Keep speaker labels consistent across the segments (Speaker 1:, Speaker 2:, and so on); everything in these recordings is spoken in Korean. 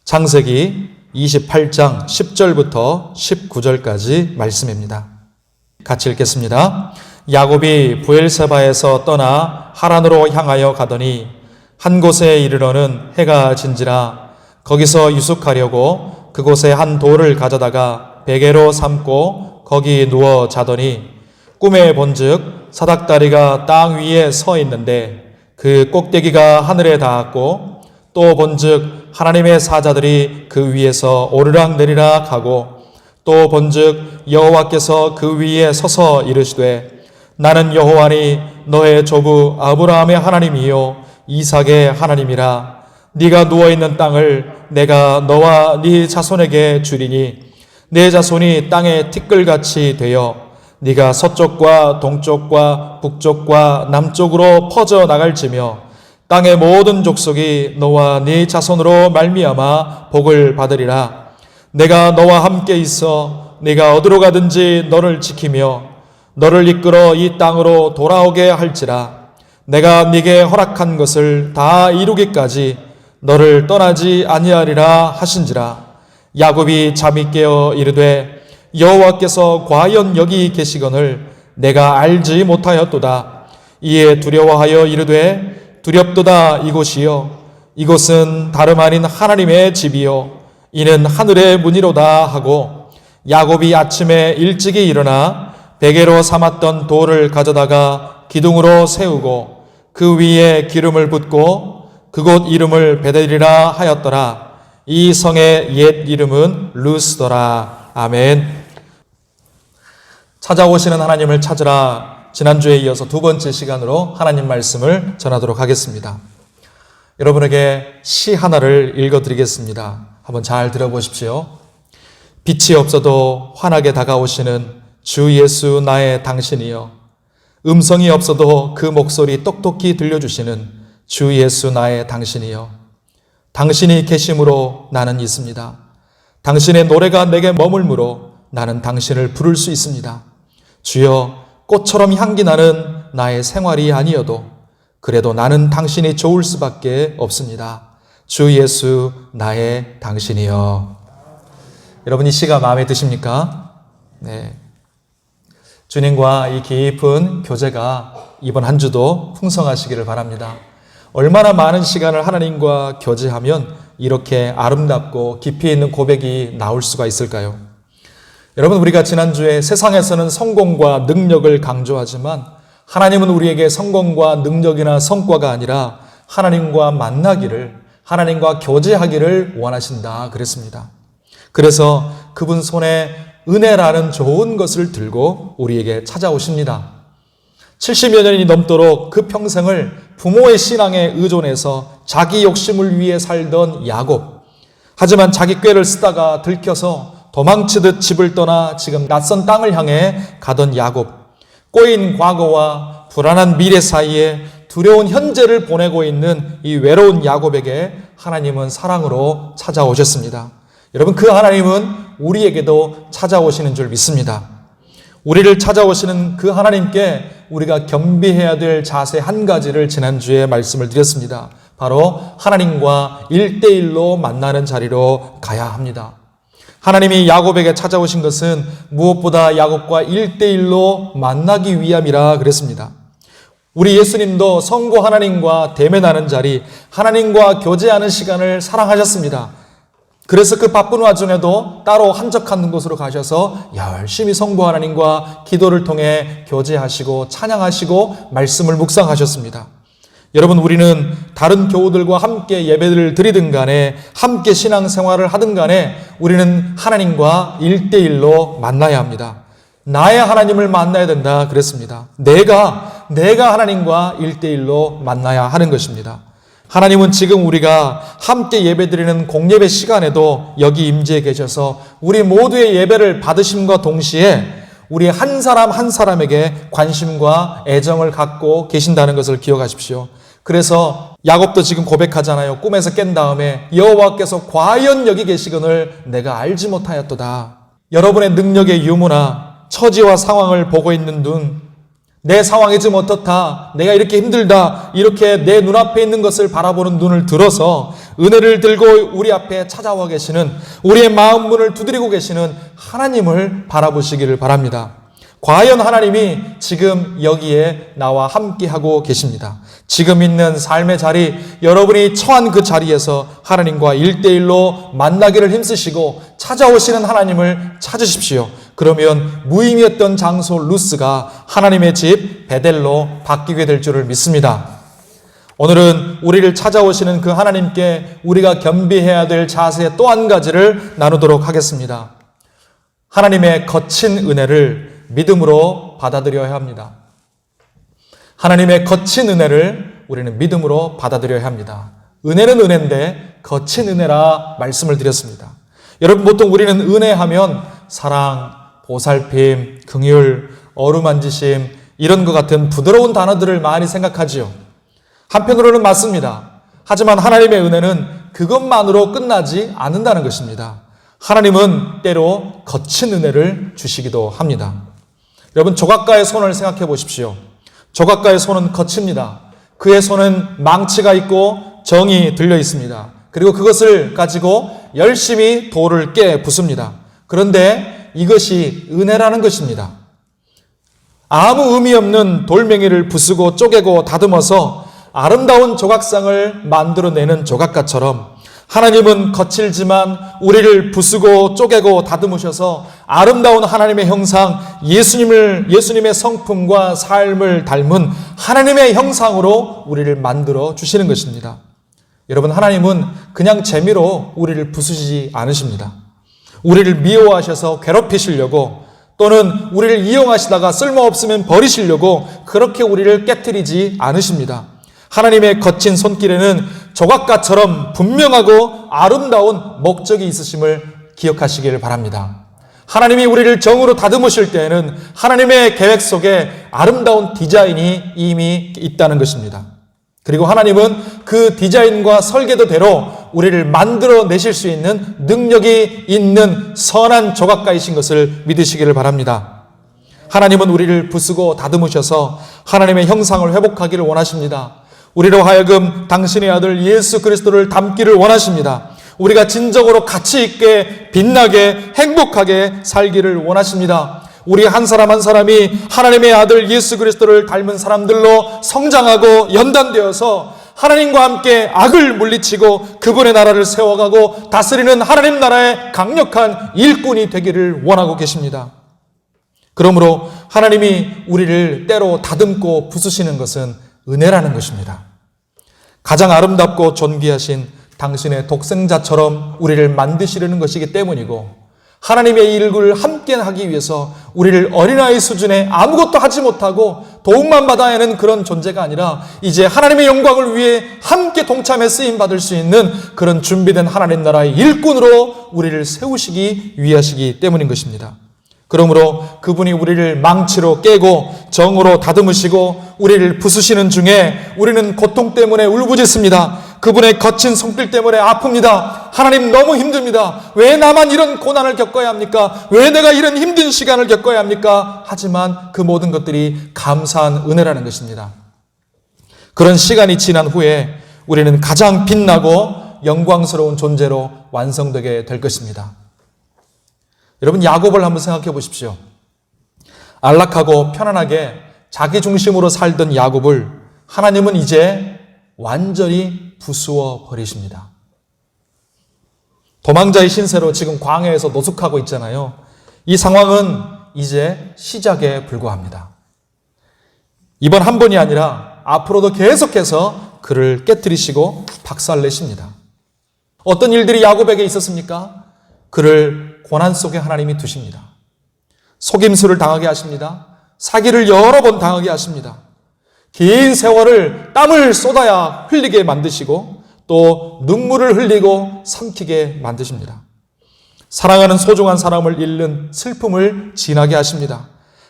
Speaker 1: 창세기 28장 10절부터 19절까지 말씀입니다. 같이 읽겠습니다. 야곱이 브엘세바에서 떠나 하란으로 향하여 가더니 한 곳에 이르러는 해가 진지라 거기서 유숙하려고 그곳에 한 돌을 가져다가 베개로 삼고 거기 누워 자더니 꿈에 본즉 사닥다리가 땅 위에 서 있는데 그 꼭대기가 하늘에 닿았고 또 본즉 하나님의 사자들이 그 위에서 오르락내리락 하고 또 본즉 여호와께서 그 위에 서서 이르시되 나는 여호와니 너의 조부 아브라함의 하나님이요 이삭의 하나님이라. 네가 누워있는 땅을 내가 너와 네 자손에게 주리니 네 자손이 땅의 티끌같이 되어 네가 서쪽과 동쪽과 북쪽과 남쪽으로 퍼져 나갈지며 땅의 모든 족속이 너와 네 자손으로 말미암아 복을 받으리라. 내가 너와 함께 있어 네가 어디로 가든지 너를 지키며 너를 이끌어 이 땅으로 돌아오게 할지라. 내가 네게 허락한 것을 다 이루기까지 너를 떠나지 아니하리라 하신지라. 야곱이 잠이 깨어 이르되 여호와께서 과연 여기 계시거늘 내가 알지 못하였도다. 이에 두려워하여 이르되 두렵도다 이곳이요 이곳은 다름 아닌 하나님의 집이요 이는 하늘의 문이로다 하고 야곱이 아침에 일찍이 일어나 베개로 삼았던 돌을 가져다가 기둥으로 세우고 그 위에 기름을 붓고 그곳 이름을 베델이라 하였더라. 이 성의 옛 이름은 루스더라. 아멘. 찾아오시는 하나님을 찾으라. 지난주에 이어서 두 번째 시간으로 하나님 말씀을 전하도록 하겠습니다. 여러분에게 시 하나를 읽어드리겠습니다. 한번 잘 들어보십시오. 빛이 없어도 환하게 다가오시는 주 예수 나의 당신이여, 음성이 없어도 그 목소리 똑똑히 들려주시는 주 예수 나의 당신이여, 당신이 계심으로 나는 있습니다. 당신의 노래가 내게 머물므로 나는 당신을 부를 수 있습니다. 주여, 꽃처럼 향기 나는 나의 생활이 아니어도 그래도 나는 당신이 좋을 수밖에 없습니다. 주 예수 나의 당신이여. 여러분, 이 시가 마음에 드십니까? 네. 주님과 이 깊은 교제가 이번 한 주도 풍성하시기를 바랍니다. 얼마나 많은 시간을 하나님과 교제하면 이렇게 아름답고 깊이 있는 고백이 나올 수가 있을까요? 여러분, 우리가 지난주에 세상에서는 성공과 능력을 강조하지만 하나님은 우리에게 성공과 능력이나 성과가 아니라 하나님과 만나기를, 하나님과 교제하기를 원하신다 그랬습니다. 그래서 그분 손에 은혜라는 좋은 것을 들고 우리에게 찾아오십니다. 70여 년이 넘도록 그 평생을 부모의 신앙에 의존해서 자기 욕심을 위해 살던 야곱. 하지만 자기 꾀를 쓰다가 들켜서 도망치듯 집을 떠나 지금 낯선 땅을 향해 가던 야곱. 꼬인 과거와 불안한 미래 사이에 두려운 현재를 보내고 있는 이 외로운 야곱에게 하나님은 사랑으로 찾아오셨습니다. 여러분, 그 하나님은 우리에게도 찾아오시는 줄 믿습니다. 우리를 찾아오시는 그 하나님께 우리가 겸비해야 될 자세 한 가지를 지난주에 말씀을 드렸습니다. 바로 하나님과 1대1로 만나는 자리로 가야 합니다. 하나님이 야곱에게 찾아오신 것은 무엇보다 야곱과 1대1로 만나기 위함이라 그랬습니다. 우리 예수님도 성부 하나님과 대면하는 자리, 하나님과 교제하는 시간을 사랑하셨습니다. 그래서 그 바쁜 와중에도 따로 한적한 곳으로 가셔서 열심히 성부 하나님과 기도를 통해 교제하시고 찬양하시고 말씀을 묵상하셨습니다. 여러분, 우리는 다른 교우들과 함께 예배를 드리든 간에 함께 신앙생활을 하든 간에 우리는 하나님과 1대1로 만나야 합니다. 나의 하나님을 만나야 된다 그랬습니다. 내가 하나님과 1대1로 만나야 하는 것입니다. 하나님은 지금 우리가 함께 예배드리는 공예배 시간에도 여기 임재해 계셔서 우리 모두의 예배를 받으심과 동시에 우리 한 사람 한 사람에게 관심과 애정을 갖고 계신다는 것을 기억하십시오. 그래서 야곱도 지금 고백하잖아요. 꿈에서 깬 다음에 여호와께서 과연 여기 계시거늘 내가 알지 못하였도다. 여러분의 능력의 유무나 처지와 상황을 보고 있는 눈, 내 상황이 지금 어떻다, 내가 이렇게 힘들다, 이렇게 내 눈앞에 있는 것을 바라보는 눈을 들어서 은혜를 들고 우리 앞에 찾아와 계시는, 우리의 마음 문을 두드리고 계시는 하나님을 바라보시기를 바랍니다. 과연 하나님이 지금 여기에 나와 함께하고 계십니다. 지금 있는 삶의 자리, 여러분이 처한 그 자리에서 하나님과 1대1로 만나기를 힘쓰시고 찾아오시는 하나님을 찾으십시오. 그러면 무의미했던 장소 루스가 하나님의 집 베델로 바뀌게 될 줄을 믿습니다. 오늘은 우리를 찾아오시는 그 하나님께 우리가 겸비해야 될 자세 또 한 가지를 나누도록 하겠습니다. 하나님의 거친 은혜를 믿음으로 받아들여야 합니다. 하나님의 거친 은혜를 우리는 믿음으로 받아들여야 합니다. 은혜는 은혜인데 거친 은혜라 말씀을 드렸습니다. 여러분, 보통 우리는 은혜하면 사랑, 보살핌, 긍휼, 어루만지심 이런 것 같은 부드러운 단어들을 많이 생각하지요. 한편으로는 맞습니다. 하지만 하나님의 은혜는 그것만으로 끝나지 않는다는 것입니다. 하나님은 때로 거친 은혜를 주시기도 합니다. 여러분, 조각가의 손을 생각해 보십시오. 조각가의 손은 거칩니다. 그의 손은 망치가 있고 정이 들려 있습니다. 그리고 그것을 가지고 열심히 돌을 깨 부숩니다. 그런데 이것이 은혜라는 것입니다. 아무 의미 없는 돌멩이를 부수고 쪼개고 다듬어서 아름다운 조각상을 만들어내는 조각가처럼 하나님은 거칠지만 우리를 부수고 쪼개고 다듬으셔서 아름다운 하나님의 형상, 예수님의 성품과 삶을 닮은 하나님의 형상으로 우리를 만들어 주시는 것입니다. 여러분, 하나님은 그냥 재미로 우리를 부수시지 않으십니다. 우리를 미워하셔서 괴롭히시려고, 또는 우리를 이용하시다가 쓸모없으면 버리시려고 그렇게 우리를 깨트리지 않으십니다. 하나님의 거친 손길에는 조각가처럼 분명하고 아름다운 목적이 있으심을 기억하시길 바랍니다. 하나님이 우리를 정으로 다듬으실 때에는 하나님의 계획 속에 아름다운 디자인이 이미 있다는 것입니다. 그리고 하나님은 그 디자인과 설계도대로 우리를 만들어내실 수 있는 능력이 있는 선한 조각가이신 것을 믿으시기를 바랍니다. 하나님은 우리를 부수고 다듬으셔서 하나님의 형상을 회복하기를 원하십니다. 우리로 하여금 당신의 아들 예수 그리스도를 닮기를 원하십니다. 우리가 진정으로 가치 있게 빛나게 행복하게 살기를 원하십니다. 우리 한 사람 한 사람이 하나님의 아들 예수 그리스도를 닮은 사람들로 성장하고 연단되어서 하나님과 함께 악을 물리치고 그분의 나라를 세워가고 다스리는 하나님 나라의 강력한 일꾼이 되기를 원하고 계십니다. 그러므로 하나님이 우리를 때로 다듬고 부수시는 것은 은혜라는 것입니다. 가장 아름답고 존귀하신 당신의 독생자처럼 우리를 만드시려는 것이기 때문이고, 하나님의 일을 함께 하기 위해서 우리를 어린아이 수준에 아무것도 하지 못하고 도움만 받아야 하는 그런 존재가 아니라 이제 하나님의 영광을 위해 함께 동참해 쓰임받을 수 있는 그런 준비된 하나님 나라의 일꾼으로 우리를 세우시기 위하시기 때문인 것입니다. 그러므로 그분이 우리를 망치로 깨고 정으로 다듬으시고 우리를 부수시는 중에 우리는 고통 때문에 울부짖습니다. 그분의 거친 손길 때문에 아픕니다. 하나님, 너무 힘듭니다. 왜 나만 이런 고난을 겪어야 합니까? 왜 내가 이런 힘든 시간을 겪어야 합니까? 하지만 그 모든 것들이 감사한 은혜라는 것입니다. 그런 시간이 지난 후에 우리는 가장 빛나고 영광스러운 존재로 완성되게 될 것입니다. 여러분, 야곱을 한번 생각해 보십시오. 안락하고 편안하게 자기 중심으로 살던 야곱을 하나님은 이제 완전히 부수어 버리십니다. 도망자의 신세로 지금 광야에서 노숙하고 있잖아요. 이 상황은 이제 시작에 불과합니다. 이번 한 번이 아니라 앞으로도 계속해서 그를 깨뜨리시고 박살내십니다. 어떤 일들이 야곱에게 있었습니까? 그를 고난 속에 하나님이 두십니다. 속임수를 당하게 하십니다. 사기를 여러 번 당하게 하십니다. 긴 세월을 땀을 쏟아야 흘리게 만드시고 또 눈물을 흘리고 삼키게 만드십니다. 사랑하는 소중한 사람을 잃는 슬픔을 지나게 하십니다.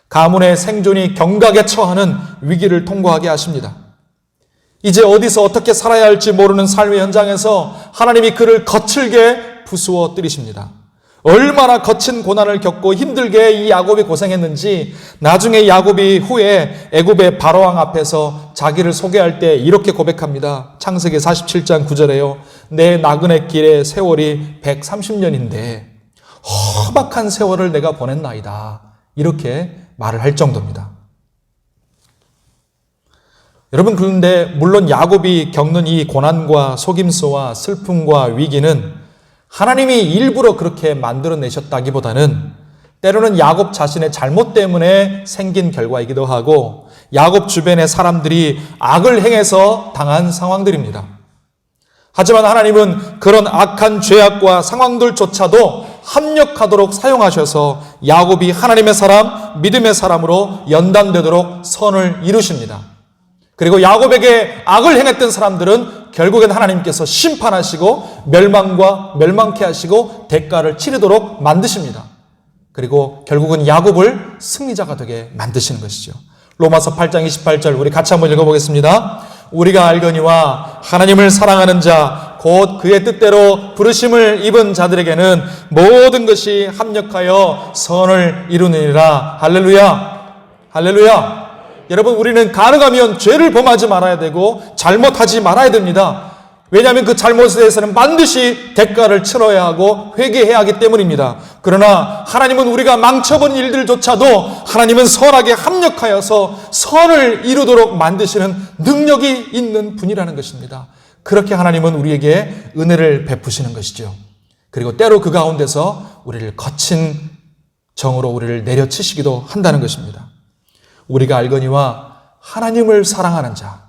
Speaker 1: 가문의 생존이 경각에 처하는 위기를 통과하게 하십니다. 이제 어디서 어떻게 살아야 할지 모르는 삶의 현장에서 하나님이 그를 거칠게 부수어 때리십니다. 얼마나 거친 고난을 겪고 힘들게 이 야곱이 고생했는지 나중에 야곱이 후에 애굽의 바로왕 앞에서 자기를 소개할 때 이렇게 고백합니다. 창세기 47장 9절에요. 내 나그네 길의 세월이 130년인데 험악한 세월을 내가 보냈나이다. 이렇게 말을 할 정도입니다. 여러분, 그런데 물론 야곱이 겪는 이 고난과 속임수와 슬픔과 위기는 하나님이 일부러 그렇게 만들어내셨다기보다는 때로는 야곱 자신의 잘못 때문에 생긴 결과이기도 하고 야곱 주변의 사람들이 악을 행해서 당한 상황들입니다. 하지만 하나님은 그런 악한 죄악과 상황들조차도 합력하도록 사용하셔서 야곱이 하나님의 사람, 믿음의 사람으로 연단되도록 선을 이루십니다. 그리고 야곱에게 악을 행했던 사람들은 결국엔 하나님께서 심판하시고 멸망케 하시고 대가를 치르도록 만드십니다. 그리고 결국은 야곱을 승리자가 되게 만드시는 것이죠. 로마서 8장 28절 우리 같이 한번 읽어보겠습니다. 우리가 알거니와 하나님을 사랑하는 자 곧 그의 뜻대로 부르심을 입은 자들에게는 모든 것이 합력하여 선을 이루느니라. 할렐루야. 할렐루야. 여러분, 우리는 가능하면 죄를 범하지 말아야 되고 잘못하지 말아야 됩니다. 왜냐하면 그 잘못에 대해서는 반드시 대가를 치러야 하고 회개해야 하기 때문입니다. 그러나 하나님은 우리가 망쳐본 일들조차도 하나님은 선하게 합력하여서 선을 이루도록 만드시는 능력이 있는 분이라는 것입니다. 그렇게 하나님은 우리에게 은혜를 베푸시는 것이죠. 그리고 때로 그 가운데서 우리를 거친 정으로 우리를 내려치시기도 한다는 것입니다. 우리가 알거니와 하나님을 사랑하는 자,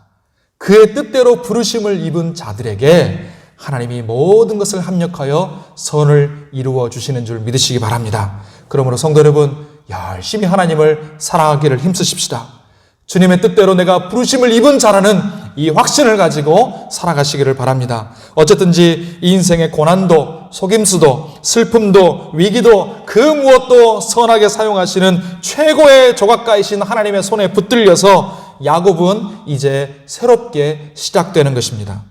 Speaker 1: 그의 뜻대로 부르심을 입은 자들에게 하나님이 모든 것을 합력하여 선을 이루어 주시는 줄 믿으시기 바랍니다. 그러므로 성도 여러분, 열심히 하나님을 사랑하기를 힘쓰십시다. 주님의 뜻대로 내가 부르심을 입은 자라는 이 확신을 가지고 살아가시기를 바랍니다. 어쨌든지 이 인생의 고난도, 속임수도, 슬픔도, 위기도 그 무엇도 선하게 사용하시는 최고의 조각가이신 하나님의 손에 붙들려서 야곱은 이제 새롭게 시작되는 것입니다.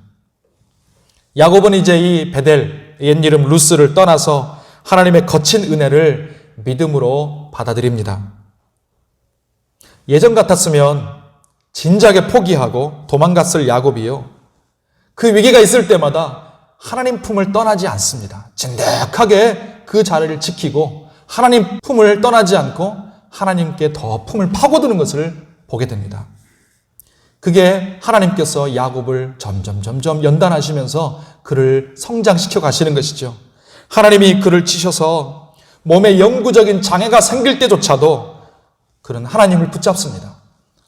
Speaker 1: 야곱은 이제 이 베델, 옛 이름 루스를 떠나서 하나님의 거친 은혜를 믿음으로 받아들입니다. 예전 같았으면 진작에 포기하고 도망갔을 야곱이요, 그 위기가 있을 때마다 하나님 품을 떠나지 않습니다. 진득하게 그 자리를 지키고 하나님 품을 떠나지 않고 하나님께 더 품을 파고드는 것을 보게 됩니다. 그게 하나님께서 야곱을 점점 연단하시면서 그를 성장시켜 가시는 것이죠. 하나님이 그를 치셔서 몸에 영구적인 장애가 생길 때조차도 그는 하나님을 붙잡습니다.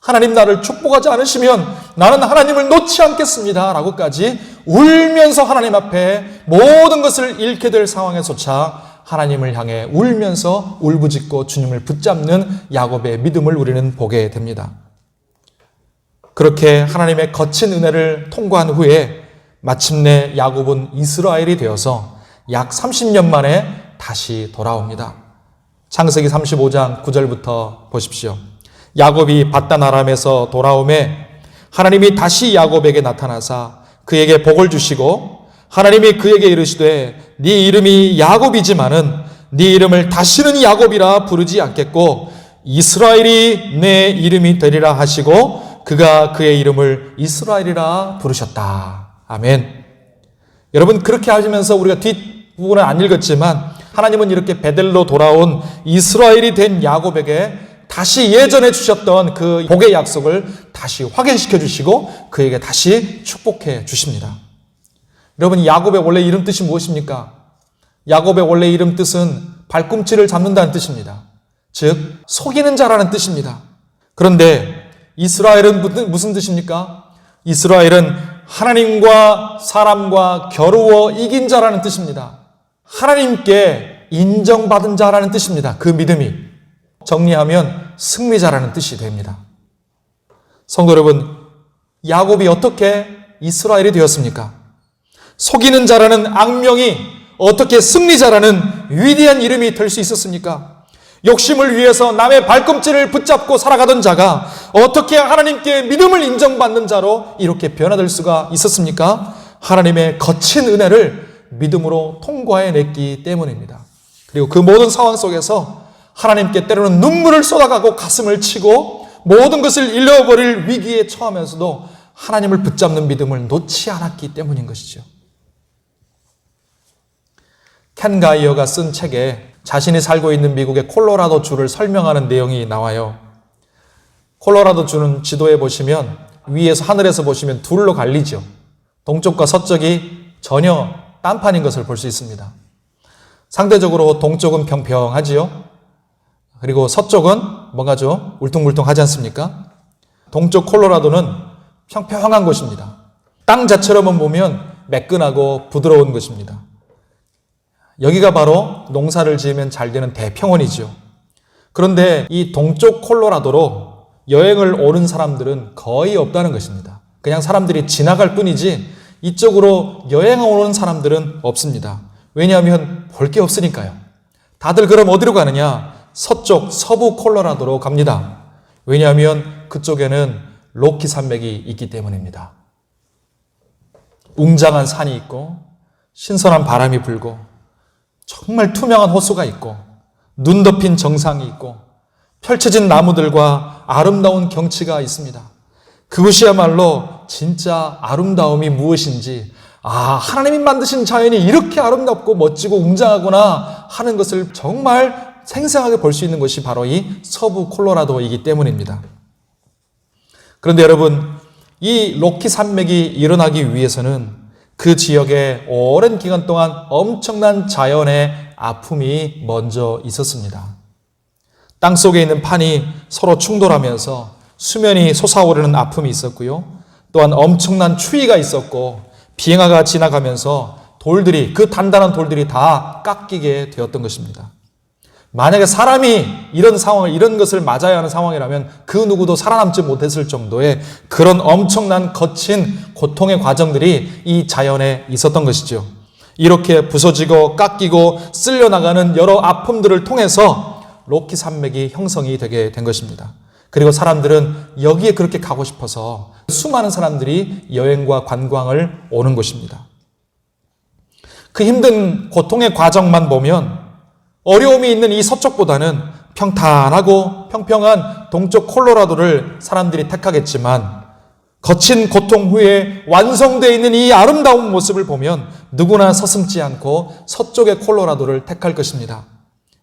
Speaker 1: 하나님 나를 축복하지 않으시면 나는 하나님을 놓지 않겠습니다 라고까지 울면서 하나님 앞에 모든 것을 잃게 될 상황에조차 하나님을 향해 울면서 울부짖고 주님을 붙잡는 야곱의 믿음을 우리는 보게 됩니다. 그렇게 하나님의 거친 은혜를 통과한 후에 마침내 야곱은 이스라엘이 되어서 약 30년 만에 다시 돌아옵니다. 창세기 35장 9절부터 보십시오. 야곱이 밧단 아람에서 돌아오매 하나님이 다시 야곱에게 나타나사 그에게 복을 주시고 하나님이 그에게 이르시되 네 이름이 야곱이지만은 네 이름을 다시는 야곱이라 부르지 않겠고 이스라엘이 내 이름이 되리라 하시고 그가 그의 이름을 이스라엘이라 부르셨다. 아멘. 여러분, 그렇게 하시면서 우리가 뒷부분은 안 읽었지만 하나님은 이렇게 베델로 돌아온 이스라엘이 된 야곱에게 다시 예전에 주셨던 그 복의 약속을 다시 확인시켜 주시고 그에게 다시 축복해 주십니다. 여러분, 야곱의 원래 이름 뜻이 무엇입니까? 야곱의 원래 이름 뜻은 발꿈치를 잡는다는 뜻입니다. 즉 속이는 자라는 뜻입니다. 그런데 이스라엘은 무슨 뜻입니까? 이스라엘은 하나님과 사람과 겨루어 이긴 자라는 뜻입니다. 하나님께 인정받은 자라는 뜻입니다. 그 믿음이 정리하면 승리자라는 뜻이 됩니다. 성도 여러분, 야곱이 어떻게 이스라엘이 되었습니까? 속이는 자라는 악명이 어떻게 승리자라는 위대한 이름이 될 수 있었습니까? 욕심을 위해서 남의 발꿈치를 붙잡고 살아가던 자가 어떻게 하나님께 믿음을 인정받는 자로 이렇게 변화될 수가 있었습니까? 하나님의 거친 은혜를 믿음으로 통과해냈기 때문입니다. 그리고 그 모든 상황 속에서 하나님께 때로는 눈물을 쏟아가고 가슴을 치고 모든 것을 잃어버릴 위기에 처하면서도 하나님을 붙잡는 믿음을 놓지 않았기 때문인 것이죠. 켄 가이어가 쓴 책에 자신이 살고 있는 미국의 콜로라도 주를 설명하는 내용이 나와요. 콜로라도 주는 지도에 보시면 위에서 하늘에서 보시면 둘로 갈리죠. 동쪽과 서쪽이 전혀 딴판인 것을 볼 수 있습니다. 상대적으로 동쪽은 평평하지요. 그리고 서쪽은 뭔가죠? 울퉁불퉁하지 않습니까? 동쪽 콜로라도는 평평한 곳입니다. 땅 자체로만 보면 매끈하고 부드러운 것입니다. 여기가 바로 농사를 지으면 잘 되는 대평원이죠. 그런데 이 동쪽 콜로라도로 여행을 오는 사람들은 거의 없다는 것입니다. 그냥 사람들이 지나갈 뿐이지 이쪽으로 여행 오는 사람들은 없습니다. 왜냐하면 볼 게 없으니까요. 다들 그럼 어디로 가느냐? 서쪽, 서부 콜로라도로 갑니다. 왜냐하면 그쪽에는 로키 산맥이 있기 때문입니다. 웅장한 산이 있고 신선한 바람이 불고 정말 투명한 호수가 있고 눈 덮인 정상이 있고 펼쳐진 나무들과 아름다운 경치가 있습니다. 그것이야말로 진짜 아름다움이 무엇인지, 하나님이 만드신 자연이 이렇게 아름답고 멋지고 웅장하구나 하는 것을 정말 생생하게 볼 수 있는 것이 바로 이 서부 콜로라도이기 때문입니다. 그런데 여러분, 이 로키 산맥이 일어나기 위해서는 그 지역에 오랜 기간 동안 엄청난 자연의 아픔이 먼저 있었습니다. 땅속에 있는 판이 서로 충돌하면서 수면이 솟아오르는 아픔이 있었고요. 또한 엄청난 추위가 있었고 빙하가 지나가면서 돌들이, 그 단단한 돌들이 다 깎이게 되었던 것입니다. 만약에 사람이 이런 것을 맞아야 하는 상황이라면 그 누구도 살아남지 못했을 정도의 그런 엄청난 거친 고통의 과정들이 이 자연에 있었던 것이죠. 이렇게 부서지고 깎이고 쓸려나가는 여러 아픔들을 통해서 로키 산맥이 형성이 되게 된 것입니다. 그리고 사람들은 여기에 그렇게 가고 싶어서 수많은 사람들이 여행과 관광을 오는 곳입니다. 그 힘든 고통의 과정만 보면 어려움이 있는 이 서쪽보다는 평탄하고 평평한 동쪽 콜로라도를 사람들이 택하겠지만 거친 고통 후에 완성되어 있는 이 아름다운 모습을 보면 누구나 서슴지 않고 서쪽의 콜로라도를 택할 것입니다.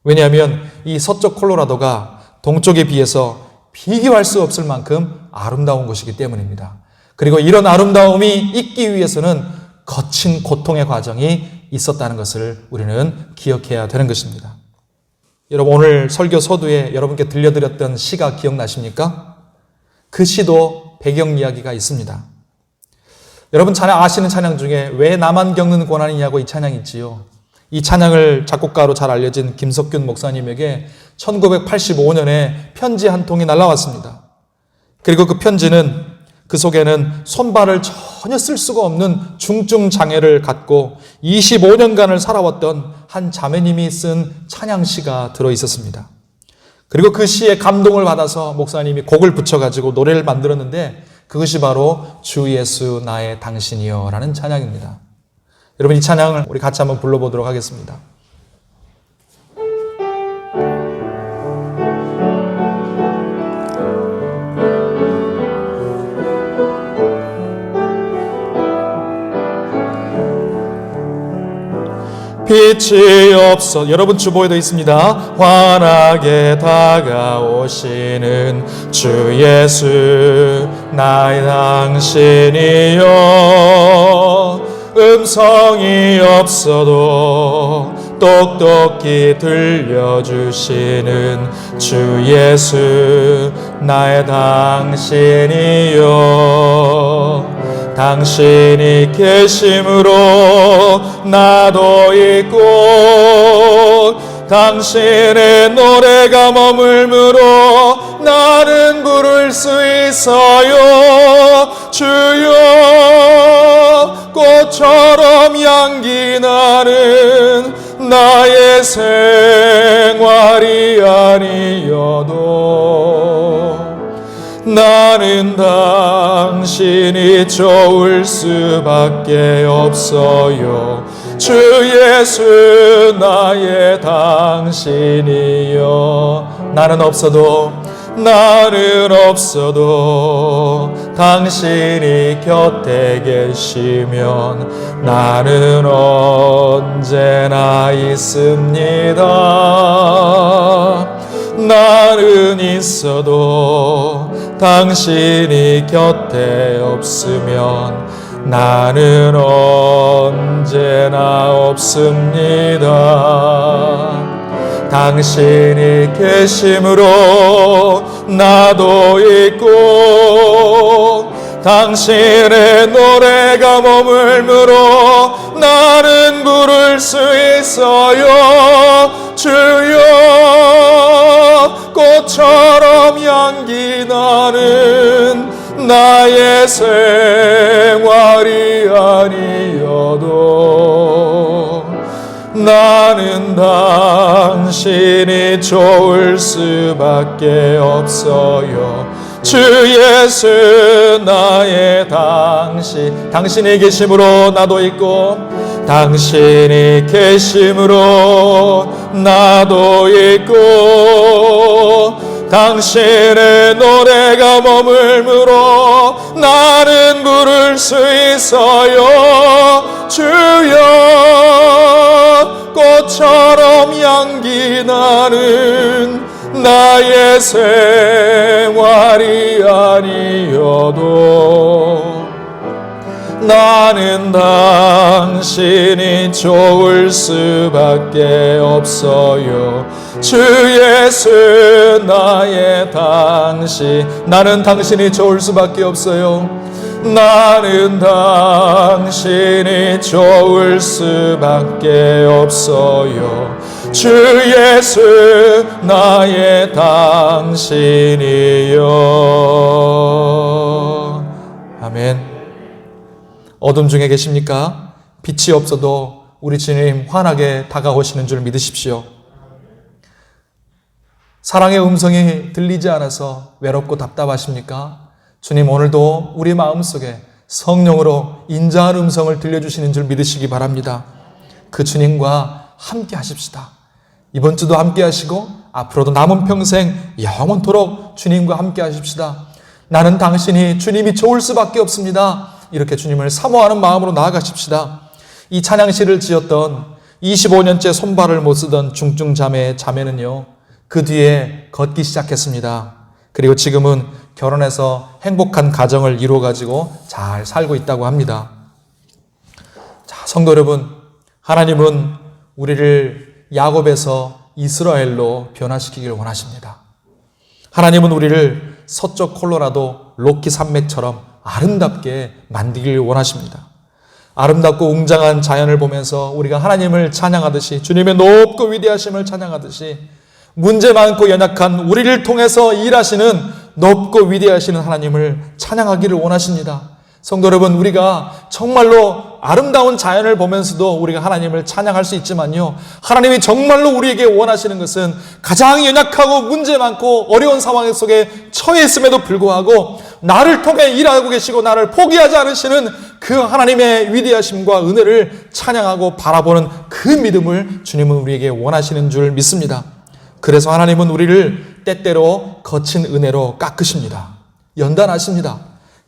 Speaker 1: 왜냐하면 이 서쪽 콜로라도가 동쪽에 비해서 비교할 수 없을 만큼 아름다운 곳이기 때문입니다. 그리고 이런 아름다움이 있기 위해서는 거친 고통의 과정이 있었다는 것을 우리는 기억해야 되는 것입니다. 여러분, 오늘 설교 서두에 여러분께 들려드렸던 시가 기억나십니까? 그 시도 배경 이야기가 있습니다. 여러분 잘 아시는 찬양 중에 왜 나만 겪는 고난이냐고 이 찬양이 있지요. 이 찬양을 작곡가로 잘 알려진 김석균 목사님에게 1985년에 편지 한 통이 날라왔습니다. 그리고 그 편지는, 그 속에는 손발을 전혀 쓸 수가 없는 중증 장애를 갖고 25년간을 살아왔던 한 자매님이 쓴 찬양시가 들어 있었습니다. 그리고 그 시에 감동을 받아서 목사님이 곡을 붙여가지고 노래를 만들었는데 그것이 바로 주 예수 나의 당신이여 라는 찬양입니다. 여러분, 이 찬양을 우리 같이 한번 불러보도록 하겠습니다. 빛이 없어, 여러분 주보에도 있습니다. 환하게 다가오시는 주 예수 나의 당신이여, 음성이 없어도 똑똑히 들려주시는 주 예수 나의 당신이여, 당신이 계심으로 나도 있고 당신의 노래가 머물므로 나는 부를 수 있어요. 주여, 꽃처럼 향기 나는 나의 생활이 아니어도 나는 당신이 좋을 수밖에 없어요. 주 예수 나의 당신이여. 나는 없어도 당신이 곁에 계시면 나는 언제나 있습니다. 나는 있어도 당신이 곁에 없으면 나는 언제나 없습니다. 당신이 계심으로 나도 있고 당신의 노래가 머물므로 나는 부를 수 있어요. 주여 꽃처럼 향기 나는 나의 생활이 아니어도 나는 당신이 좋을 수밖에 없어요. 주 예수 나의 당신이 계심으로 나도 있고 당신이 계심으로 나도 있고 당신의 노래가 머물므로 나는 부를 수 있어요. 주여 꽃처럼 향기 나는 나의 생활이 아니어도 나는 당신이 좋을 수밖에 없어요. 주 예수 나의 나는 당신이 좋을 수밖에 없어요. 나는 당신이 좋을 수밖에 없어요. 주 예수 나의 당신이요. 아멘. 어둠 중에 계십니까? 빛이 없어도 우리 주님 환하게 다가오시는 줄 믿으십시오. 사랑의 음성이 들리지 않아서 외롭고 답답하십니까? 주님 오늘도 우리 마음속에 성령으로 인자한 음성을 들려주시는 줄 믿으시기 바랍니다. 그 주님과 함께 하십시다. 이번 주도 함께 하시고 앞으로도 남은 평생 영원토록 주님과 함께 하십시다. 나는 당신이 주님이 좋을 수밖에 없습니다. 이렇게 주님을 사모하는 마음으로 나아가십시다. 이 찬양시를 지었던 25년째 손발을 못 쓰던 자매는요, 그 뒤에 걷기 시작했습니다. 그리고 지금은 결혼해서 행복한 가정을 이루어가지고 잘 살고 있다고 합니다. 자, 성도 여러분, 하나님은 우리를 야곱에서 이스라엘로 변화시키기를 원하십니다. 하나님은 우리를 서쪽 콜로라도 로키 산맥처럼 아름답게 만들기를 원하십니다. 아름답고 웅장한 자연을 보면서 우리가 하나님을 찬양하듯이, 주님의 높고 위대하심을 찬양하듯이, 문제 많고 연약한 우리를 통해서 일하시는 높고 위대하시는 하나님을 찬양하기를 원하십니다. 성도 여러분, 우리가 정말로 아름다운 자연을 보면서도 우리가 하나님을 찬양할 수 있지만요, 하나님이 정말로 우리에게 원하시는 것은 가장 연약하고 문제 많고 어려운 상황 속에 처해 있음에도 불구하고 나를 통해 일하고 계시고 나를 포기하지 않으시는 그 하나님의 위대하심과 은혜를 찬양하고 바라보는 그 믿음을 주님은 우리에게 원하시는 줄 믿습니다. 그래서 하나님은 우리를 때때로 거친 은혜로 깎으십니다. 연단하십니다.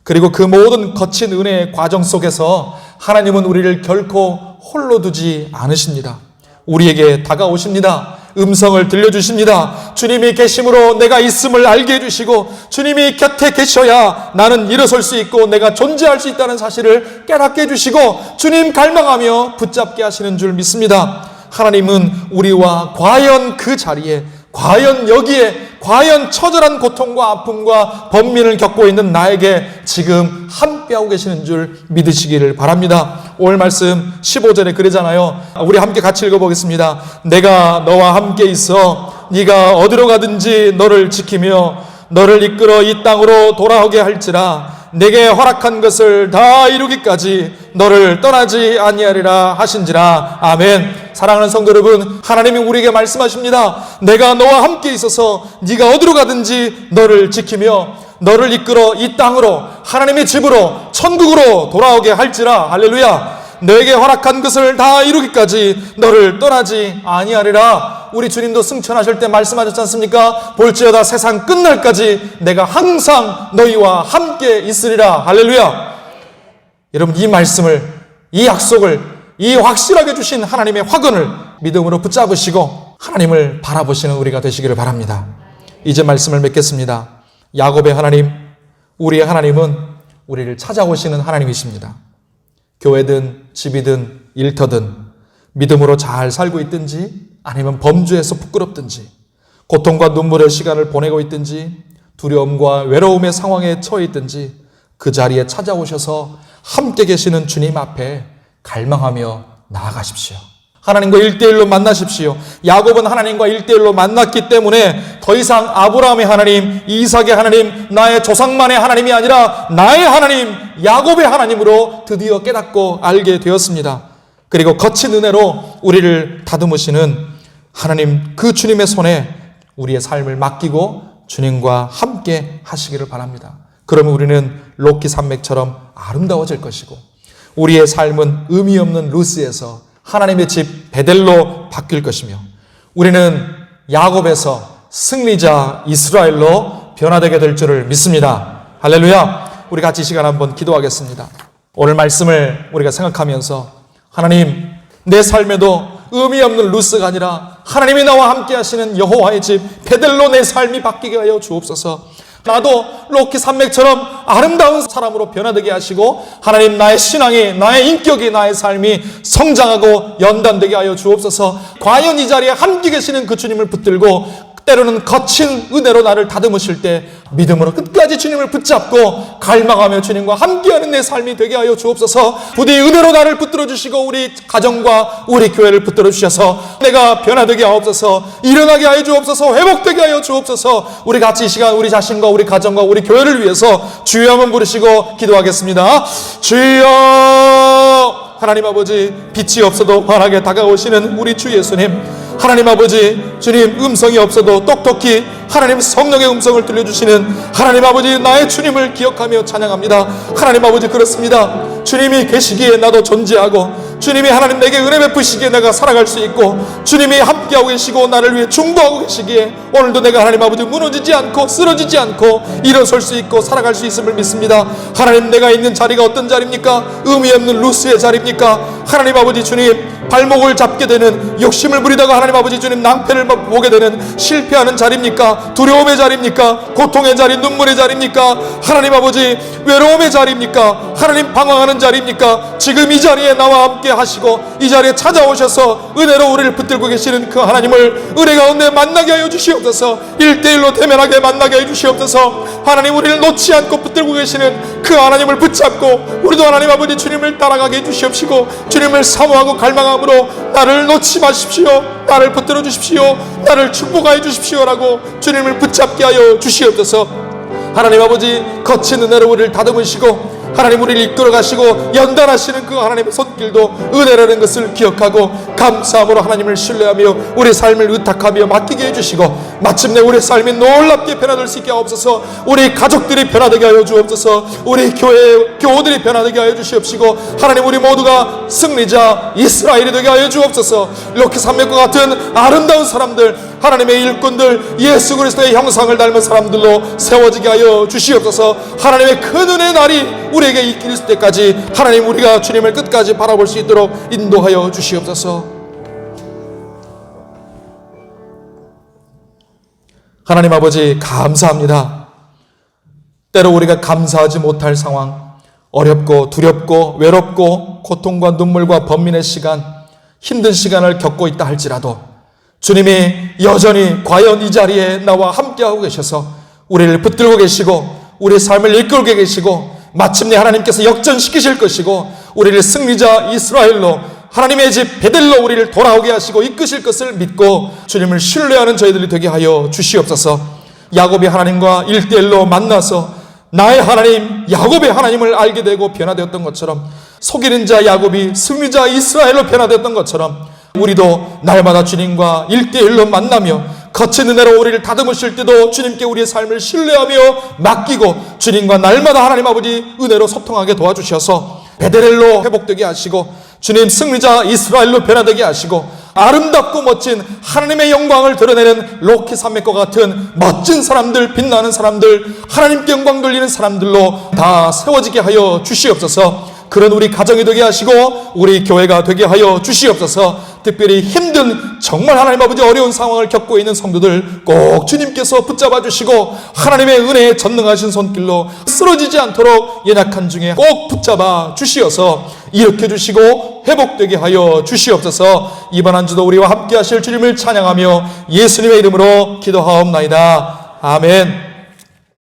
Speaker 1: 그리고 그 모든 거친 은혜의 과정 속에서 하나님은 우리를 결코 홀로 두지 않으십니다. 우리에게 다가오십니다. 음성을 들려주십니다. 주님이 계심으로 내가 있음을 알게 해주시고, 주님이 곁에 계셔야 나는 일어설 수 있고 내가 존재할 수 있다는 사실을 깨닫게 해주시고, 주님 갈망하며 붙잡게 하시는 줄 믿습니다. 하나님은 우리와 과연 그 자리에, 과연 여기에, 과연 처절한 고통과 아픔과 번민을 겪고 있는 나에게 지금 함께하고 계시는 줄 믿으시기를 바랍니다. 오늘 말씀 15절에 그러잖아요. 우리 함께 같이 읽어보겠습니다. 내가 너와 함께 있어 네가 어디로 가든지 너를 지키며 너를 이끌어 이 땅으로 돌아오게 할지라. 내게 허락한 것을 다 이루기까지 너를 떠나지 아니하리라 하신지라. 아멘. 사랑하는 성도 여러분, 하나님이 우리에게 말씀하십니다. 내가 너와 함께 있어서 네가 어디로 가든지 너를 지키며 너를 이끌어 이 땅으로, 하나님의 집으로, 천국으로 돌아오게 할지라. 할렐루야. 너에게 허락한 것을 다 이루기까지 너를 떠나지 아니하리라. 우리 주님도 승천하실 때 말씀하셨지 않습니까? 볼지어다 세상 끝날까지 내가 항상 너희와 함께 있으리라. 할렐루야. 여러분, 이 말씀을, 이 약속을, 이 확실하게 주신 하나님의 확언을 믿음으로 붙잡으시고 하나님을 바라보시는 우리가 되시기를 바랍니다. 이제 말씀을 맺겠습니다. 야곱의 하나님, 우리의 하나님은 우리를 찾아오시는 하나님이십니다. 교회든 집이든 일터든 믿음으로 잘 살고 있든지 아니면 범죄에서 부끄럽든지 고통과 눈물의 시간을 보내고 있든지 두려움과 외로움의 상황에 처해 있든지 그 자리에 찾아오셔서 함께 계시는 주님 앞에 갈망하며 나아가십시오. 하나님과 1대1로 만나십시오. 야곱은 하나님과 1대1로 만났기 때문에 더 이상 아브라함의 하나님, 이삭의 하나님, 나의 조상만의 하나님이 아니라 나의 하나님, 야곱의 하나님으로 드디어 깨닫고 알게 되었습니다. 그리고 거친 은혜로 우리를 다듬으시는 하나님, 그 주님의 손에 우리의 삶을 맡기고 주님과 함께 하시기를 바랍니다. 그러면 우리는 로키 산맥처럼 아름다워질 것이고 우리의 삶은 의미 없는 루스에서 하나님의 집 베델로 바뀔 것이며 우리는 야곱에서 승리자 이스라엘로 변화되게 될 줄을 믿습니다. 할렐루야. 우리 같이 이 시간 한번 기도하겠습니다. 오늘 말씀을 우리가 생각하면서 하나님, 내 삶에도 의미 없는 루스가 아니라 하나님이 나와 함께 하시는 여호와의 집 베델로 내 삶이 바뀌게 하여 주옵소서. 나도 로키 산맥처럼 아름다운 사람으로 변화되게 하시고 하나님, 나의 신앙이, 나의 인격이, 나의 삶이 성장하고 연단되게 하여 주옵소서. 과연 이 자리에 함께 계시는 그 주님을 붙들고 때로는 거친 은혜로 나를 다듬으실 때 믿음으로 끝까지 주님을 붙잡고 갈망하며 주님과 함께하는 내 삶이 되게 하여 주옵소서. 부디 은혜로 나를 붙들어 주시고 우리 가정과 우리 교회를 붙들어 주셔서 내가 변화되게 하옵소서. 일어나게 하여 주옵소서. 회복되게 하여 주옵소서. 우리 같이 이 시간 우리 자신과 우리 가정과 우리 교회를 위해서 주여 한번 부르시고 기도하겠습니다. 주여. 하나님 아버지, 빛이 없어도 환하게 다가오시는 우리 주 예수님, 하나님 아버지, 주님 음성이 없어도 똑똑히 하나님 성령의 음성을 들려주시는 하나님 아버지, 나의 주님을 기억하며 찬양합니다. 하나님 아버지, 그렇습니다. 주님이 계시기에 나도 존재하고 주님이 하나님 내게 은혜 베푸시기에 내가 살아갈 수 있고 주님이 함께하고 계시고 나를 위해 중보하고 계시기에 오늘도 내가 하나님 아버지 무너지지 않고 쓰러지지 않고 일어설 수 있고 살아갈 수 있음을 믿습니다. 하나님, 내가 있는 자리가 어떤 자리입니까? 의미 없는 루스의 자리입니까? 하나님 아버지, 주님 발목을 잡게 되는, 욕심을 부리다가 하나님 아버지 주님 낭패를 보게 되는 실패하는 자리입니까? 두려움의 자리입니까? 고통의 자리, 눈물의 자리입니까? 하나님 아버지 외로움의 자리입니까? 하나님 방황하는 자리입니까? 지금 이 자리에 나와 함께 하시고 이 자리에 찾아오셔서 은혜로 우리를 붙들고 계시는 그 하나님을 은혜 가운데 만나게 하여 주시옵소서. 1대1로 대면하게 만나게 하여 주시옵소서. 하나님, 우리를 놓지 않고 붙들고 계시는 그 하나님을 붙잡고 우리도 하나님 아버지 주님을 따라가게 해 주시옵시고 주님을 사모하고 갈망함으로 나를 놓지 마십시오. 나를 붙들어 주십시오. 나를 축복하여 주십시오라고 주님을 붙잡게 하여 주시옵소서. 하나님 아버지, 거친 은혜로 우리를 다듬으시고 하나님 우리를 이끌어 가시고 연단하시는 그 하나님의 손길도 은혜라는 것을 기억하고 감사함으로 하나님을 신뢰하며 우리 삶을 의탁하며 맡기게 해주시고 마침내 우리 삶이 놀랍게 변화될 수 있게 하옵소서. 우리 가족들이 변화되게 하여 주옵소서. 우리 교회 교우들이 변화되게 하여 주시옵시고 하나님, 우리 모두가 승리자 이스라엘이 되게 하여 주옵소서. 이렇게 산맥과 같은 아름다운 사람들, 하나님의 일꾼들, 예수 그리스도의 형상을 닮은 사람들로 세워지게 하여 주시옵소서. 하나님의 큰 은혜의 날이 우리에게 있길 때까지 하나님, 우리가 주님을 끝까지 바라볼 수 있도록 인도하여 주시옵소서. 하나님 아버지, 감사합니다. 때로 우리가 감사하지 못할 상황, 어렵고 두렵고 외롭고 고통과 눈물과 번민의 시간, 힘든 시간을 겪고 있다 할지라도 주님이 여전히 과연 이 자리에 나와 함께하고 계셔서 우리를 붙들고 계시고 우리의 삶을 이끌고 계시고 마침내 하나님께서 역전시키실 것이고 우리를 승리자 이스라엘로 하나님의 집 베델로 우리를 돌아오게 하시고 이끄실 것을 믿고 주님을 신뢰하는 저희들이 되게 하여 주시옵소서. 야곱이 하나님과 1대1로 만나서 나의 하나님 야곱의 하나님을 알게 되고 변화되었던 것처럼, 속이는 자 야곱이 승리자 이스라엘로 변화되었던 것처럼 우리도 날마다 주님과 1대1로 만나며 거친 은혜로 우리를 다듬으실 때도 주님께 우리의 삶을 신뢰하며 맡기고 주님과 날마다 하나님 아버지 은혜로 소통하게 도와주셔서 베델로 회복되게 하시고 주님 승리자 이스라엘로 변화되게 하시고 아름답고 멋진 하나님의 영광을 드러내는 로키 산맥과 같은 멋진 사람들, 빛나는 사람들, 하나님께 영광 돌리는 사람들로 다 세워지게 하여 주시옵소서. 그런 우리 가정이 되게 하시고 우리 교회가 되게 하여 주시옵소서. 특별히 힘든 정말 하나님 아버지 어려운 상황을 겪고 있는 성도들 꼭 주님께서 붙잡아 주시고 하나님의 은혜에 전능하신 손길로 쓰러지지 않도록 연약한 중에 꼭 붙잡아 주시어서 일으켜 주시고 회복되게 하여 주시옵소서. 이번 한 주도 우리와 함께 하실 주님을 찬양하며 예수님의 이름으로 기도하옵나이다. 아멘.